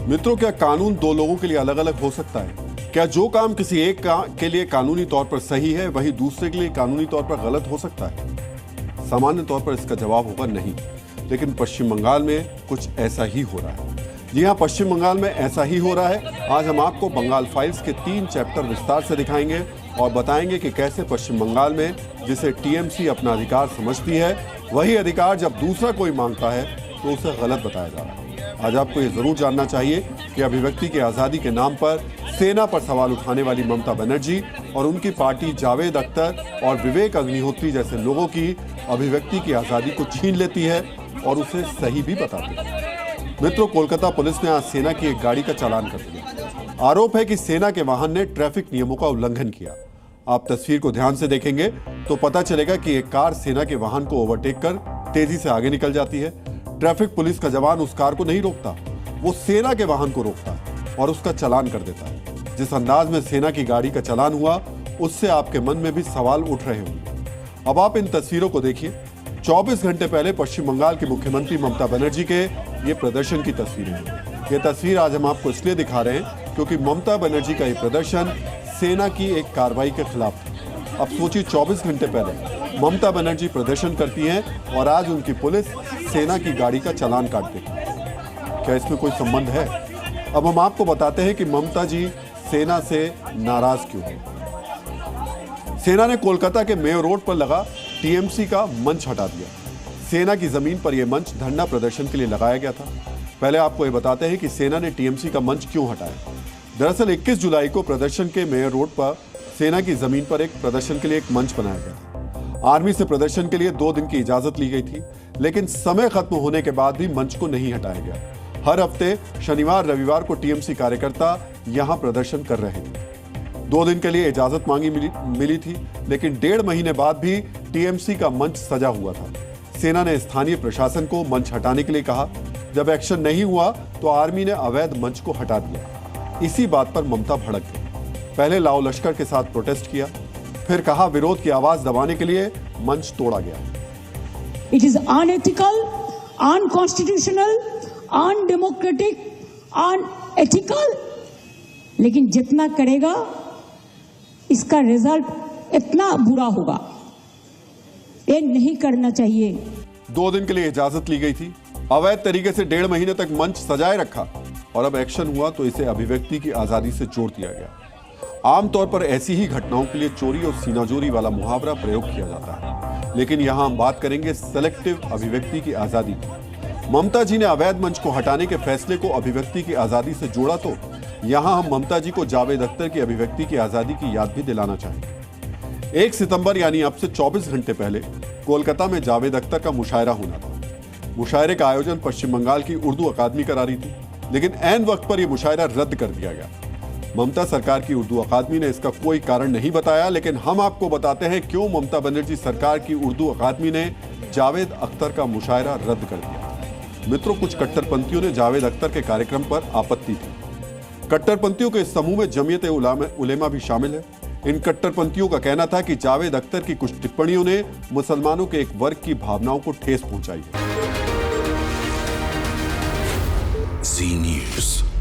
मित्रों, क्या कानून दो लोगों के लिए अलग अलग हो सकता है? क्या जो काम किसी एक के लिए कानूनी तौर पर सही है वही दूसरे के लिए कानूनी तौर पर गलत हो सकता है? सामान्य तौर पर इसका जवाब होगा नहीं, लेकिन पश्चिम बंगाल में कुछ ऐसा ही हो रहा है। जी हाँ, पश्चिम बंगाल में ऐसा ही हो रहा है। आज हम आपको बंगाल फाइल्स के 3 चैप्टर विस्तार से दिखाएंगे और बताएंगे कि कैसे पश्चिम बंगाल में, जिसे टीएमसी अपना अधिकार समझती है, वही अधिकार जब दूसरा कोई मांगता है तो उसे गलत बताया जा रहा है। आज आपको ये जरूर जानना चाहिए कि अभिव्यक्ति की आज़ादी के नाम पर सेना पर सवाल उठाने वाली ममता बनर्जी और उनकी पार्टी जावेद अख्तर और विवेक अग्निहोत्री जैसे लोगों की अभिव्यक्ति की आज़ादी को छीन लेती है और उसे सही भी बताती है। मित्रों, कोलकाता पुलिस ने आज सेना की एक गाड़ी का चालान कर दिया। आरोप है कि सेना के वाहन ने ट्रैफिक नियमों का उल्लंघन किया। आप तस्वीर को ध्यान से देखेंगे तो पता चलेगा कि एक कार सेना के वाहन को ओवरटेक कर तेजी से आगे निकल जाती है। ट्रैफिक पुलिस का जवान उस कार को नहीं रोकता, वो सेना के वाहन को रोकता है और उसका चालान कर देता है। जिस अंदाज में सेना की गाड़ी का चालान हुआ, उससे आपके मन में भी सवाल उठ रहे होंगे। अब आप इन तस्वीरों को देखिए। 24 घंटे पहले पश्चिम बंगाल की मुख्यमंत्री ममता बनर्जी के ये प्रदर्शन की तस्वीरें हैं। ये तस्वीर आज हम आपको इसलिए दिखा रहे हैं क्योंकि ममता बनर्जी का ये प्रदर्शन सेना की एक कार्रवाई के खिलाफ था। अब सोचिए, 24 घंटे पहले ममता बनर्जी प्रदर्शन करती हैं और आज उनकी पुलिस सेना की गाड़ी का चालान काट देती है। क्या इसमें कोई संबंध है? अब हम आपको बताते हैं कि ममता जी सेना से नाराज क्यों है। सेना ने कोलकाता के मेयो रोड पर लगा टीएमसी का मंच हटा दिया। सेना की जमीन पर यह मंच धरना प्रदर्शन के लिए लगाया गया था। पहले आपको यह बताते हैं कि सेना ने टीएमसी का मंच क्यों हटाया। दरअसल 21 जुलाई को प्रदर्शन के मेयो रोड पर सेना की जमीन पर एक प्रदर्शन के लिए एक मंच बनाया गया था। आर्मी से प्रदर्शन के लिए 2 दिन की इजाजत ली गई थी, लेकिन समय खत्म होने के बाद भी मंच को नहीं हटाया गया। हर हफ्ते शनिवार रविवार को टीएमसी कार्यकर्ता यहां प्रदर्शन कर रहे थे। 2 दिन के लिए इजाजत मांगी मिली थी, लेकिन 1.5 महीने बाद भी टीएमसी का मंच सजा हुआ था। सेना ने स्थानीय प्रशासन को मंच हटाने के लिए कहा। जब एक्शन नहीं हुआ तो आर्मी ने अवैध मंच को हटा दिया। इसी बात पर ममता भड़क गई। पहले लाओ लश्कर के साथ प्रोटेस्ट किया, फिर कहा विरोध की आवाज दबाने के लिए मंच तोड़ा गया। It is unethical, unconstitutional, undemocratic, unethical, लेकिन जितना करेगा इसका रिजल्ट इतना बुरा होगा। ये नहीं करना चाहिए। 2 दिन के लिए इजाजत ली गई थी, अवैध तरीके से 1.5 महीने तक मंच सजाए रखा और अब एक्शन हुआ तो इसे अभिव्यक्ति की आजादी से जोड़ दिया गया। आमतौर पर ऐसी ही घटनाओं के लिए चोरी और सीनाजोरी वाला मुहावरा प्रयोग किया जाता है, लेकिन यहां हम बात करेंगे सेलेक्टिव अभिव्यक्ति की आजादी की। ममता जी ने अवैध मंच को हटाने के फैसले को अभिव्यक्ति की आजादी से जोड़ा, तो यहां हम ममता जी को जावेद अख्तर की अभिव्यक्ति की आजादी की याद भी दिलाना चाहेंगे। 1 सितंबर यानी अब से 24 घंटे पहले कोलकाता में जावेद अख्तर का मुशायरा होना था। मुशायरे का आयोजन पश्चिम बंगाल की उर्दू अकादमी करा रही थी, लेकिन ऐन वक्त पर यह मुशायरा रद्द कर दिया गया। ममता सरकार की उर्दू अकादमी ने इसका कोई कारण नहीं बताया, लेकिन हम आपको बताते हैं क्यों ममता बनर्जी सरकार की उर्दू अकादमी ने जावेद अख्तर का मुशायरा रद्द कर दिया। मित्रों, कुछ कट्टरपंथियों ने जावेद अख्तर के कार्यक्रम पर आपत्ति की। कट्टरपंथियों के इस समूह में जमीयत उलेमा भी शामिल है। इन कट्टरपंथियों का कहना था कि जावेद अख्तर की कुछ टिप्पणियों ने मुसलमानों के एक वर्ग की भावनाओं को ठेस पहुंचाई है। जी न्यूज़।